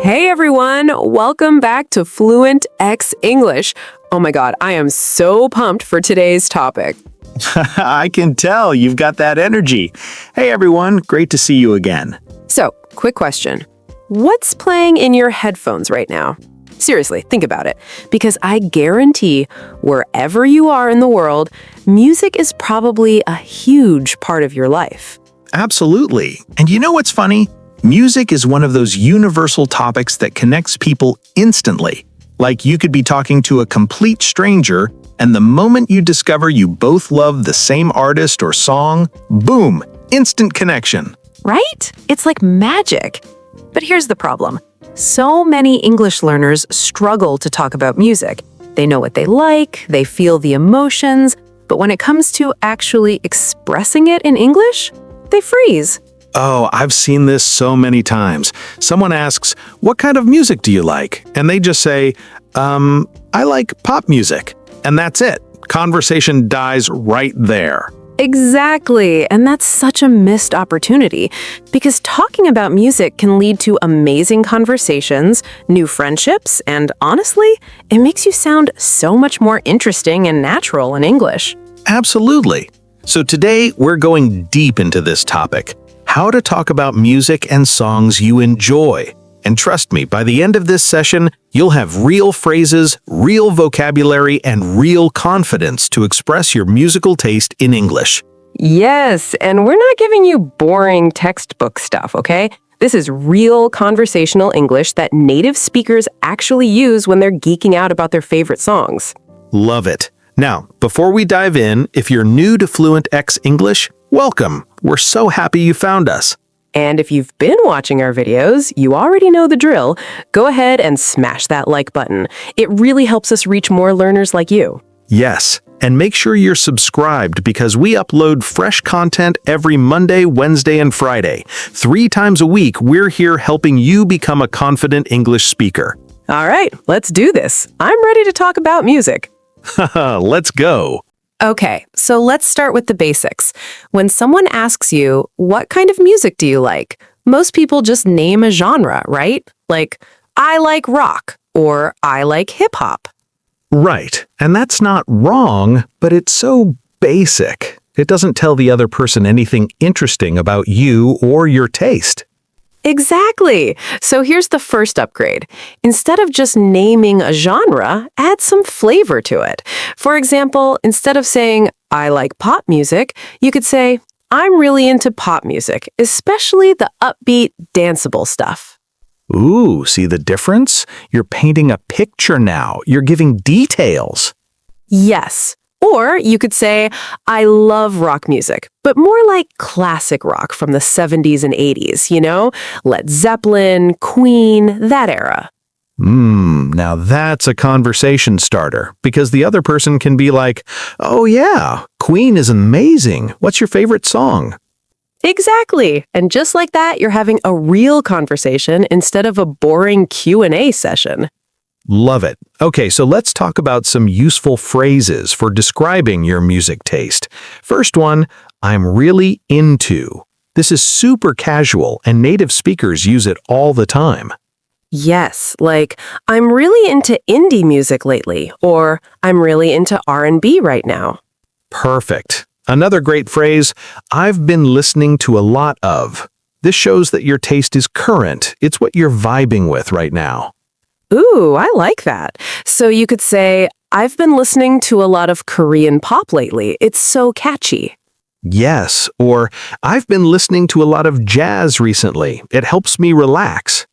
Hey everyone, welcome back to Fluentx English. Oh my god, I am so pumped for today's topic. I can tell you've got that energy. Hey everyone, great to see you again. So, quick question. What's playing in your headphones right now? Seriously, think about it. Because I guarantee wherever you are in the world, music is probably a huge part of your life. Absolutely. And you know what's funny? Music is one of those universal topics that connects people instantly. Like you could be talking to a complete stranger, and the moment you discover you both love the same artist or song, boom, instant connection. Right? It's like magic. But here's the problem. So many English learners struggle to talk about music. They know what they like, they feel the emotions, but when it comes to actually expressing it in English, they freeze. Oh, I've seen this so many times. Someone asks, "What kind of music do you like?" And they just say, I like pop music. And that's it. Conversation dies right there. Exactly, and that's such a missed opportunity because talking about music can lead to amazing conversations, new friendships, and honestly, it makes you sound so much more interesting and natural in English. Absolutely. So today, we're going deep into this topic. How to talk about music and songs you enjoy. And trust me, by the end of this session, you'll have real phrases, real vocabulary, and real confidence to express your musical taste in English. Yes, and we're not giving you boring textbook stuff, okay? This is real conversational English that native speakers actually use when they're geeking out about their favorite songs. Love it. Now, before we dive in, if you're new to Fluentx English, welcome. We're so happy you found us. And if you've been watching our videos, you already know the drill. Go ahead and smash that like button. It really helps us reach more learners like you. Yes, and make sure you're subscribed because we upload fresh content every Monday, Wednesday, and Friday. 3 times a week, we're here helping you become a confident English speaker. All right, let's do this. I'm ready to talk about music. Let's go. Okay, so let's start with the basics. When someone asks you, what kind of music do you like? Most people just name a genre, right? Like, I like rock, or I like hip-hop. Right, and that's not wrong, but it's so basic. It doesn't tell the other person anything interesting about you or your taste. Exactly. So here's the first upgrade. Instead of just naming a genre, add some flavor to it. For example, instead of saying, I like pop music, you could say, I'm really into pop music, especially the upbeat, danceable stuff. Ooh, see the difference? You're painting a picture now. You're giving details. Yes. Or you could say, I love rock music, but more like classic rock from the 70s and 80s, you know? Led Zeppelin, Queen, that era. Now that's a conversation starter, because the other person can be like, oh yeah, Queen is amazing. What's your favorite song? Exactly. And just like that, you're having a real conversation instead of a boring Q&A session. Love it. Okay, so let's talk about some useful phrases for describing your music taste. First one, I'm really into. This is super casual, and native speakers use it all the time. Yes, like, I'm really into indie music lately, or I'm really into R&B right now. Perfect. Another great phrase, I've been listening to a lot of. This shows that your taste is current. It's what you're vibing with right now. Ooh, I like that. So you could say, I've been listening to a lot of Korean pop lately. It's so catchy. Yes, or I've been listening to a lot of jazz recently. It helps me relax.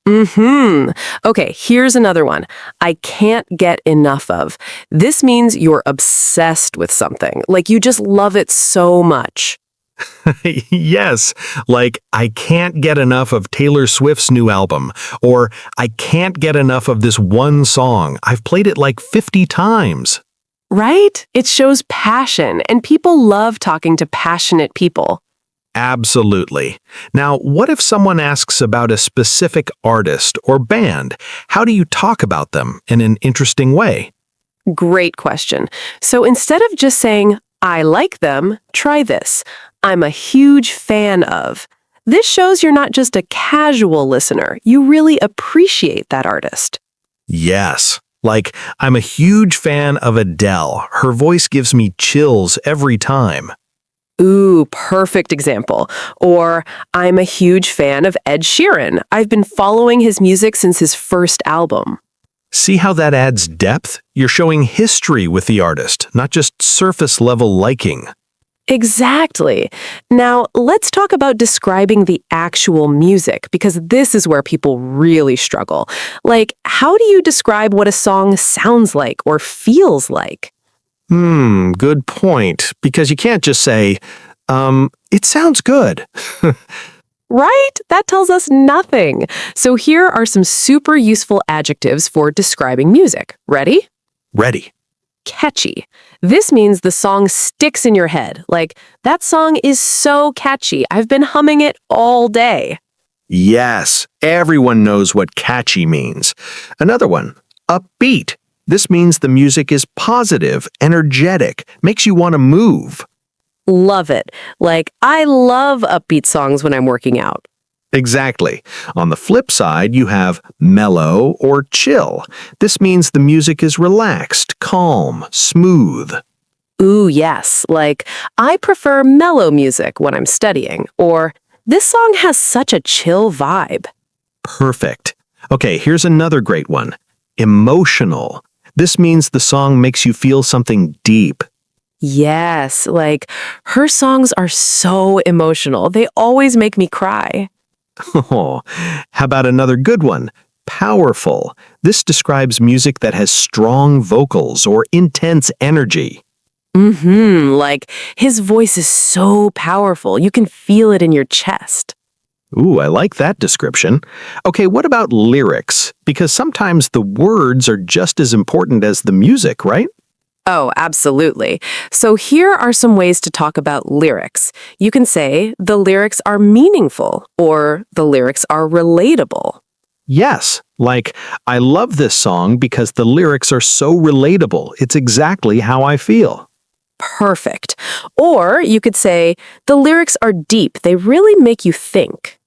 Okay, here's another one. I can't get enough of. This means you're obsessed with something, like you just love it so much. Yes, like I can't get enough of Taylor Swift's new album, or I can't get enough of this one song. I've played it like 50 times. Right? It shows passion, and people love talking to passionate people. Absolutely. Now, what if someone asks about a specific artist or band? How do you talk about them in an interesting way? Great question. So instead of just saying, I like them, try this. I'm a huge fan of. This shows you're not just a casual listener. You really appreciate that artist. Yes. Like, I'm a huge fan of Adele. Her voice gives me chills every time. Ooh, perfect example. Or, I'm a huge fan of Ed Sheeran. I've been following his music since his first album. See how that adds depth? You're showing history with the artist, not just surface-level liking. Exactly. Now, let's talk about describing the actual music, because this is where people really struggle. Like, how do you describe what a song sounds like or feels like? Good point. Because you can't just say, it sounds good. Right? That tells us nothing. So here are some super useful adjectives for describing music. Ready? Ready. Catchy. This means the song sticks in your head. Like, that song is so catchy. I've been humming it all day. Yes, everyone knows what catchy means. Another one, upbeat. This means the music is positive, energetic, makes you want to move. Love it. Like, I love upbeat songs when I'm working out. Exactly. On the flip side, you have mellow or chill. This means the music is relaxed, calm, smooth. Ooh, yes. Like, I prefer mellow music when I'm studying. Or, this song has such a chill vibe. Perfect. Okay, here's another great one. Emotional. This means the song makes you feel something deep. Yes, like, her songs are so emotional. They always make me cry. Oh, how about another good one? Powerful. This describes music that has strong vocals or intense energy. Like, his voice is so powerful. You can feel it in your chest. Ooh, I like that description. Okay, what about lyrics? Because sometimes the words are just as important as the music, right? Oh, absolutely. So here are some ways to talk about lyrics. You can say the lyrics are meaningful or the lyrics are relatable. Yes, like, I love this song because the lyrics are so relatable. It's exactly how I feel. Perfect. Or you could say the lyrics are deep. They really make you think.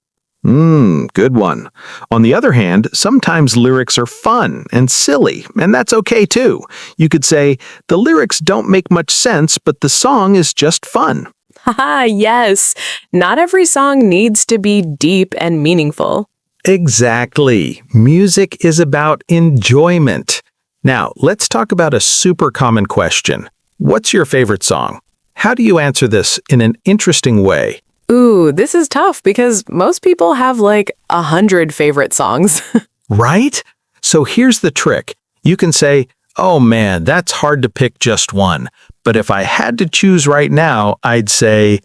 Good one. On the other hand, sometimes lyrics are fun and silly, and that's okay too. You could say, the lyrics don't make much sense, but the song is just fun. Haha, yes. Not every song needs to be deep and meaningful. Exactly. Music is about enjoyment. Now, let's talk about a super common question. What's your favorite song? How do you answer this in an interesting way? Ooh, this is tough because most people have like 100 favorite songs. Right? So here's the trick. You can say, oh man, that's hard to pick just one. But if I had to choose right now, I'd say,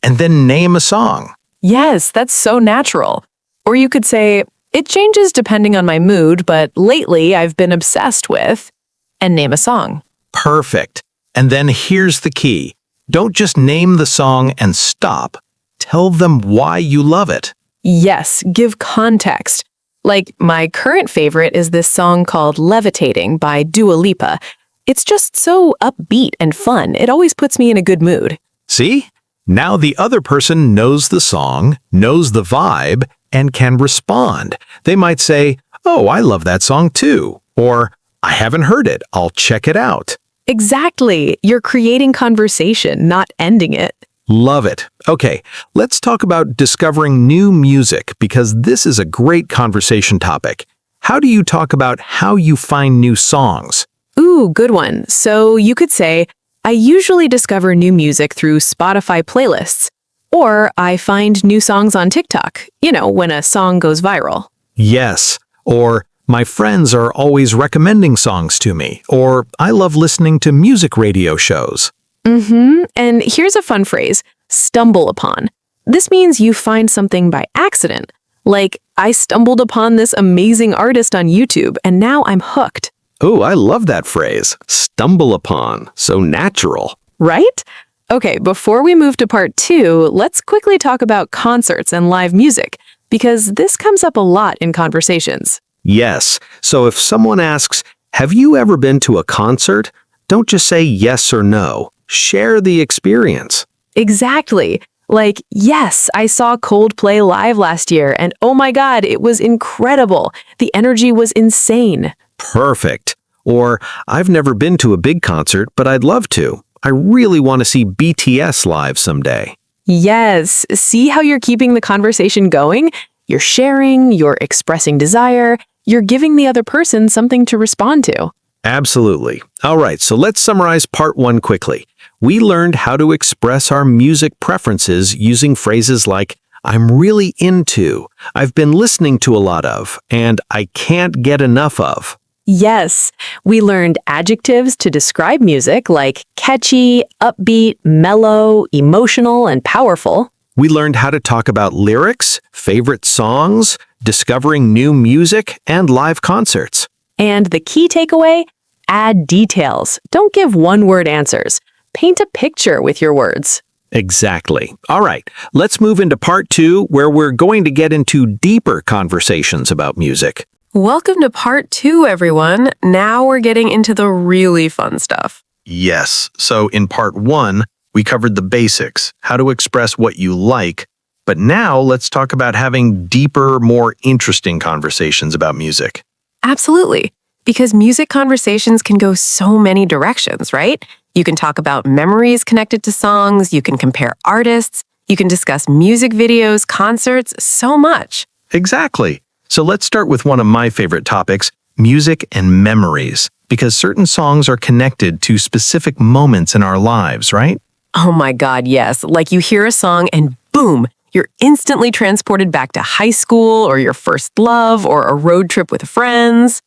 and then name a song. Yes, that's so natural. Or you could say, it changes depending on my mood, but lately I've been obsessed with, and name a song. Perfect. And then here's the key. Don't just name the song and stop. Tell them why you love it. Yes, give context. Like, my current favorite is this song called Levitating by Dua Lipa. It's just so upbeat and fun. It always puts me in a good mood. See? Now the other person knows the song, knows the vibe, and can respond. They might say, oh, I love that song too. Or, I haven't heard it. I'll check it out. Exactly. You're creating conversation, not ending it. Love it. Okay, let's talk about discovering new music because this is a great conversation topic. How do you talk about how you find new songs? Ooh, good one. So you could say, I usually discover new music through Spotify playlists, or I find new songs on TikTok, when a song goes viral. Yes, or my friends are always recommending songs to me, or I love listening to music radio shows. And here's a fun phrase, stumble upon. This means you find something by accident. Like, I stumbled upon this amazing artist on YouTube, and now I'm hooked. Oh, I love that phrase. Stumble upon. So natural. Right? Okay, before we move to part 2, let's quickly talk about concerts and live music, because this comes up a lot in conversations. Yes. So if someone asks, have you ever been to a concert? Don't just say yes or no. Share the experience. Exactly. Like, yes, I saw Coldplay live last year, and oh my God, it was incredible. The energy was insane. Perfect. Or, I've never been to a big concert, but I'd love to. I really want to see BTS live someday. Yes, see how you're keeping the conversation going? You're sharing, you're expressing desire, you're giving the other person something to respond to. Absolutely. All right, so let's summarize part one quickly. We learned how to express our music preferences using phrases like, I'm really into, I've been listening to a lot of, and I can't get enough of. Yes, we learned adjectives to describe music like catchy, upbeat, mellow, emotional, and powerful. We learned how to talk about lyrics, favorite songs, discovering new music, and live concerts. And the key takeaway? Add details. Don't give one-word answers. Paint a picture with your words. Exactly. All right, let's move into part two, where we're going to get into deeper conversations about music. Welcome to part 2, everyone. Now we're getting into the really fun stuff. Yes, so in part one, we covered the basics, how to express what you like, but now let's talk about having deeper, more interesting conversations about music. Absolutely. Because music conversations can go so many directions, right? You can talk about memories connected to songs, you can compare artists, you can discuss music videos, concerts, so much. Exactly. So let's start with one of my favorite topics, music and memories, because certain songs are connected to specific moments in our lives, right? Oh my God, yes. Like you hear a song and boom, you're instantly transported back to high school or your first love or a road trip with friends.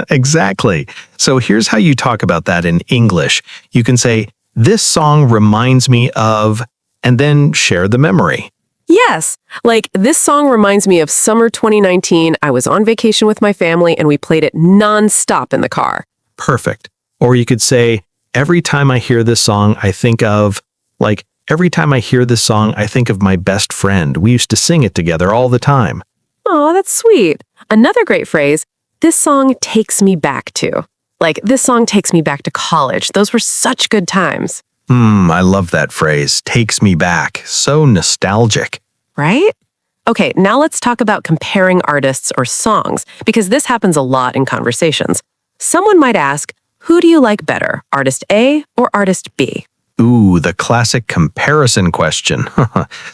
Exactly. So here's how you talk about that in English. You can say, this song reminds me of, and then share the memory. Yes, like this song reminds me of summer 2019. I was on vacation with my family and we played it nonstop in the car. Perfect. Or you could say, every time I hear this song, I think of, like, every time I hear this song, I think of my best friend. We used to sing it together all the time. Oh, that's sweet. Another great phrase, this song takes me back to. Like, this song takes me back to college. Those were such good times. I love that phrase. Takes me back. So nostalgic. Right? Okay, now let's talk about comparing artists or songs, because this happens a lot in conversations. Someone might ask, who do you like better, artist A or artist B? Ooh, the classic comparison question.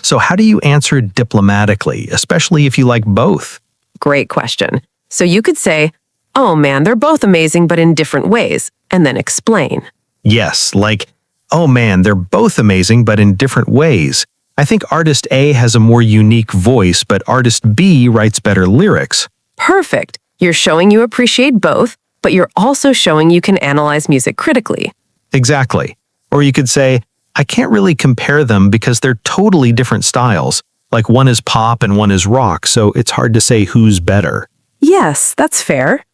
So how do you answer diplomatically, especially if you like both? Great question. So you could say, oh man, they're both amazing, but in different ways, and then explain. Yes, like, oh man, they're both amazing, but in different ways. I think artist A has a more unique voice, but artist B writes better lyrics. Perfect. You're showing you appreciate both, but you're also showing you can analyze music critically. Exactly. Or you could say, I can't really compare them because they're totally different styles. Like one is pop and one is rock, so it's hard to say who's better. Yes, that's fair.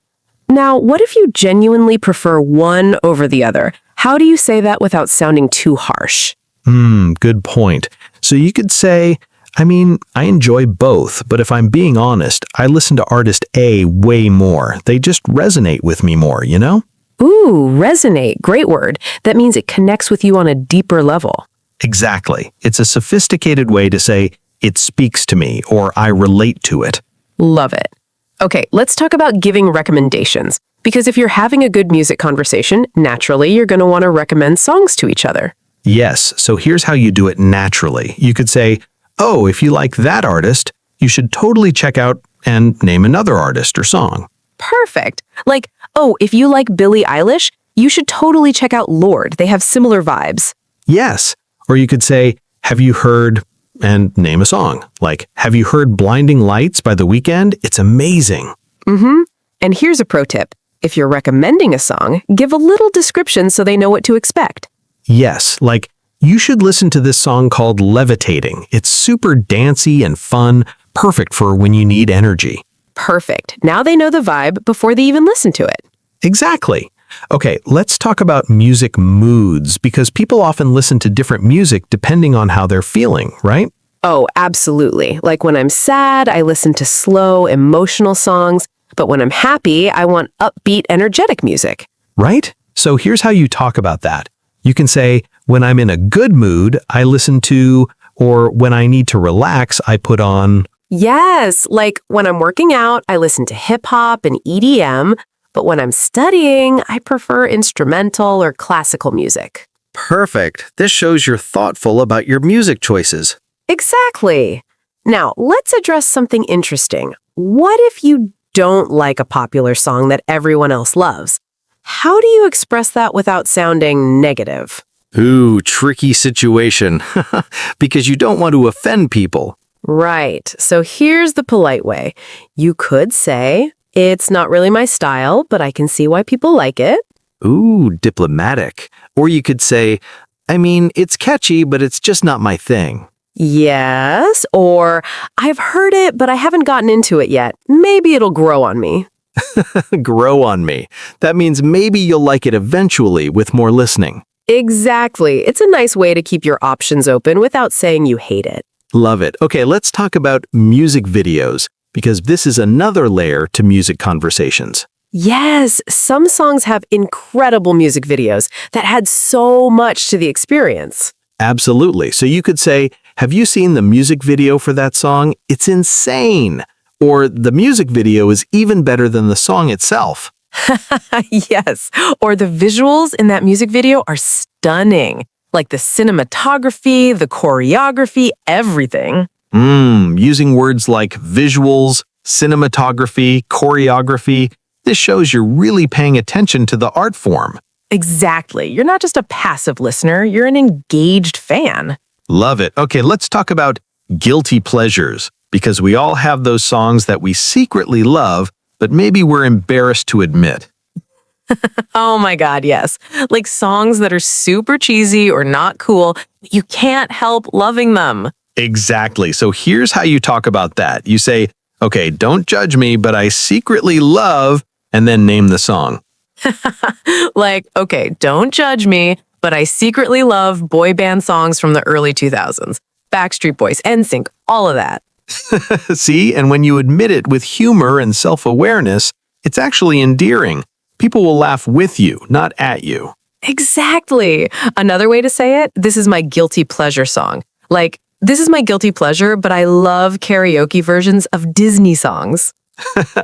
Now, what if you genuinely prefer one over the other? How do you say that without sounding too harsh? Good point. So you could say, I enjoy both, but if I'm being honest, I listen to artist A way more. They just resonate with me more, you know? Ooh, resonate. Great word. That means it connects with you on a deeper level. Exactly. It's a sophisticated way to say, it speaks to me, or I relate to it. Love it. Okay, let's talk about giving recommendations. Because if you're having a good music conversation, naturally you're going to want to recommend songs to each other. Yes, so here's how you do it naturally. You could say, oh, if you like that artist, you should totally check out and name another artist or song. Perfect. Like, oh, if you like Billie Eilish, you should totally check out Lorde. They have similar vibes. Yes, or you could say, have you heard, and name a song. Like, have you heard Blinding Lights by The Weeknd? It's amazing. And here's a pro tip. If you're recommending a song, give a little description so they know what to expect. Yes, like, you should listen to this song called Levitating. It's super dancey and fun, perfect for when you need energy. Perfect. Now they know the vibe before they even listen to it. Exactly. Okay, let's talk about music moods, because people often listen to different music depending on how they're feeling, right? Oh, absolutely. Like when I'm sad, I listen to slow, emotional songs. But when I'm happy, I want upbeat, energetic music. Right? So here's how you talk about that. You can say, when I'm in a good mood, I listen to Or when I need to relax, I put on... Yes, like when I'm working out, I listen to hip hop and EDM, but when I'm studying, I prefer instrumental or classical music. Perfect. This shows you're thoughtful about your music choices. Exactly. Now, let's address something interesting. What if you don't like a popular song that everyone else loves? How do you express that without sounding negative? Ooh, tricky situation. Because you don't want to offend people. Right. So here's the polite way. You could say, it's not really my style, but I can see why people like it. Ooh, diplomatic. Or you could say, I mean, it's catchy, but it's just not my thing. Yes, or I've heard it, but I haven't gotten into it yet. Maybe it'll grow on me. Grow on me. That means maybe you'll like it eventually with more listening. Exactly. It's a nice way to keep your options open without saying you hate it. Love it. Okay, let's talk about music videos, because this is another layer to music conversations. Yes, some songs have incredible music videos that add so much to the experience. Absolutely. So you could say, have you seen the music video for that song? It's insane. Or the music video is even better than the song itself. Yes, or the visuals in that music video are stunning. Like the cinematography, the choreography, everything. Using words like visuals, cinematography, choreography, this shows you're really paying attention to the art form. Exactly. You're not just a passive listener, you're an engaged fan. Love it. Okay, let's talk about guilty pleasures, because we all have those songs that we secretly love, but maybe we're embarrassed to admit. Oh my God, yes. Like songs that are super cheesy or not cool, you can't help loving them. Exactly. So here's how you talk about that. You say, okay, don't judge me, but I secretly love, and then name the song. Like, okay, don't judge me, but I secretly love boy band songs from the early 2000s. Backstreet Boys, NSYNC, all of that. See, and when you admit it with humor and self-awareness, it's actually endearing. People will laugh with you, not at you. Exactly. Another way to say it, this is my guilty pleasure song. Like, this is my guilty pleasure, but I love karaoke versions of Disney songs.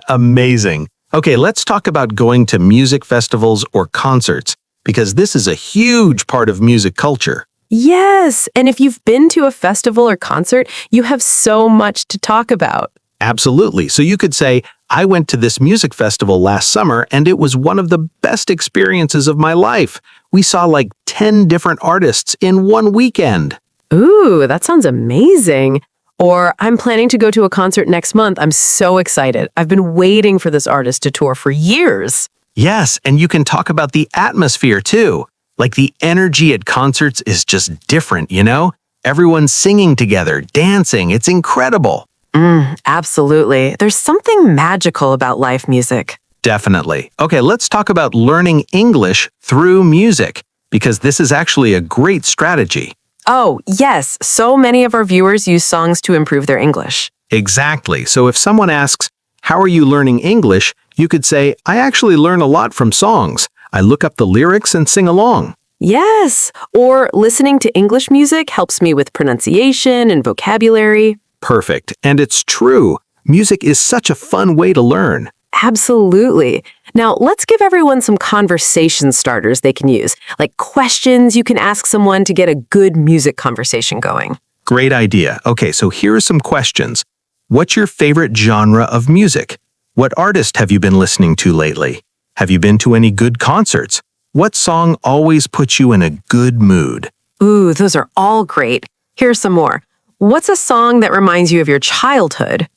Amazing. Okay, let's talk about going to music festivals or concerts, because this is a huge part of music culture. Yes, and if you've been to a festival or concert, you have so much to talk about. Absolutely. So you could say, I went to this music festival last summer and it was one of the best experiences of my life. We saw like 10 different artists in one weekend. Ooh, that sounds amazing. Or I'm planning to go to a concert next month. I'm so excited. I've been waiting for this artist to tour for years. Yes, and you can talk about the atmosphere too. Like the energy at concerts is just different, you know? Everyone's singing together, dancing. It's incredible. Absolutely. There's something magical about live music. Definitely. Okay, let's talk about learning English through music, because this is actually a great strategy. Oh, yes. So many of our viewers use songs to improve their English. Exactly. So if someone asks, how are you learning English? You could say, I actually learn a lot from songs. I look up the lyrics and sing along. Yes. Or listening to English music helps me with pronunciation and vocabulary. Perfect. And it's true. Music is such a fun way to learn. Absolutely. Now, let's give everyone some conversation starters they can use, like questions you can ask someone to get a good music conversation going. Great idea. Okay, so here are some questions. What's your favorite genre of music? What artist have you been listening to lately? Have you been to any good concerts? What song always puts you in a good mood? Ooh, those are all great. Here's some more. What's a song that reminds you of your childhood?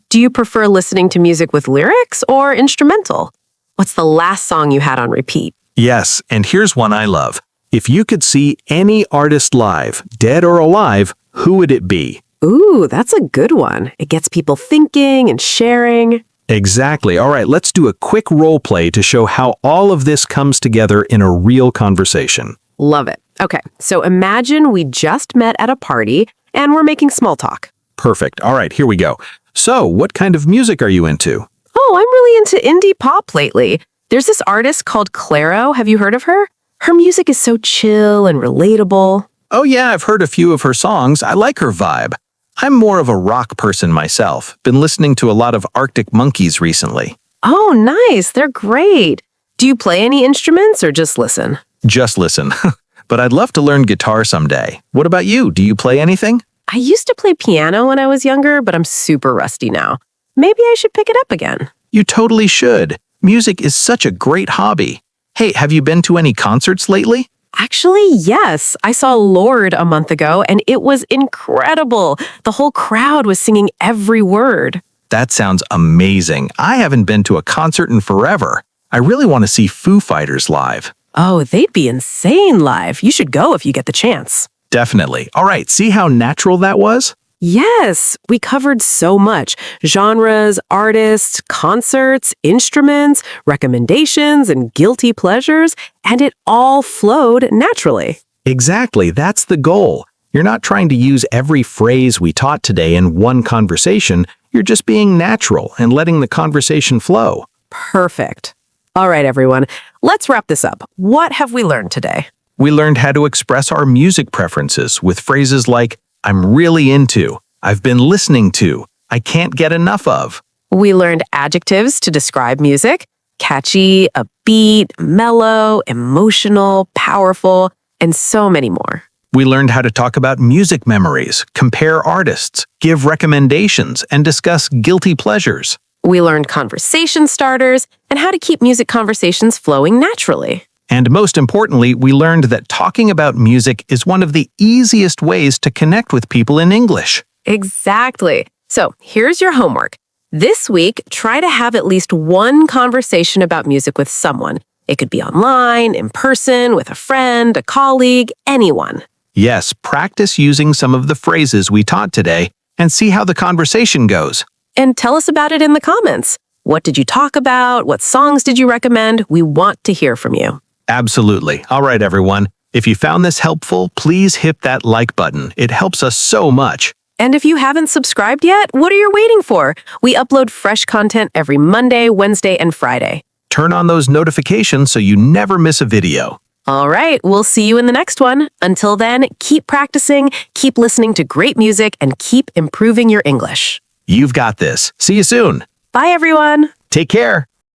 Do you prefer listening to music with lyrics or instrumental? What's the last song you had on repeat? Yes, and here's one I love. If you could see any artist live, dead or alive, who would it be? Ooh, that's a good one. It gets people thinking and sharing. Exactly. All right, let's do a quick role play to show how all of this comes together in a real conversation. Love it. Okay, so imagine we just met at a party and we're making small talk. Perfect. All right, here we go. So, what kind of music are you into? Oh, I'm really into indie pop lately. There's this artist called Clairo. Have you heard of her? Her music is so chill and relatable. Oh yeah, I've heard a few of her songs. I like her vibe. I'm more of a rock person myself. Been listening to a lot of Arctic Monkeys recently. Oh, nice. They're great. Do you play any instruments or just listen? Just listen. But I'd love to learn guitar someday. What about you? Do you play anything? I used to play piano when I was younger, but I'm super rusty now. Maybe I should pick it up again. You totally should. Music is such a great hobby. Hey, have you been to any concerts lately? Actually, yes. I saw Lord a month ago, and it was incredible. The whole crowd was singing every word. That sounds amazing. I haven't been to a concert in forever. I really want to see Foo Fighters live. Oh, they'd be insane live. You should go if you get the chance. Definitely. All right, see how natural that was? Yes, we covered so much. Genres, artists, concerts, instruments, recommendations, and guilty pleasures, and it all flowed naturally. Exactly, that's the goal. You're not trying to use every phrase we taught today in one conversation. You're just being natural and letting the conversation flow. Perfect. All right, everyone, let's wrap this up. What have we learned today? We learned how to express our music preferences with phrases like, I'm really into, I've been listening to, I can't get enough of. We learned adjectives to describe music: catchy, upbeat, mellow, emotional, powerful, and so many more. We learned how to talk about music memories, compare artists, give recommendations, and discuss guilty pleasures. We learned conversation starters and how to keep music conversations flowing naturally. And most importantly, we learned that talking about music is one of the easiest ways to connect with people in English. Exactly. So here's your homework. This week, try to have at least one conversation about music with someone. It could be online, in person, with a friend, a colleague, anyone. Yes, practice using some of the phrases we taught today and see how the conversation goes. And tell us about it in the comments. What did you talk about? What songs did you recommend? We want to hear from you. Absolutely. All right, everyone. If you found this helpful, please hit that like button. It helps us so much. And if you haven't subscribed yet, what are you waiting for? We upload fresh content every Monday, Wednesday, and Friday. Turn on those notifications so you never miss a video. All right, we'll see you in the next one. Until then, keep practicing, keep listening to great music, and keep improving your English. You've got this. See you soon. Bye, everyone. Take care.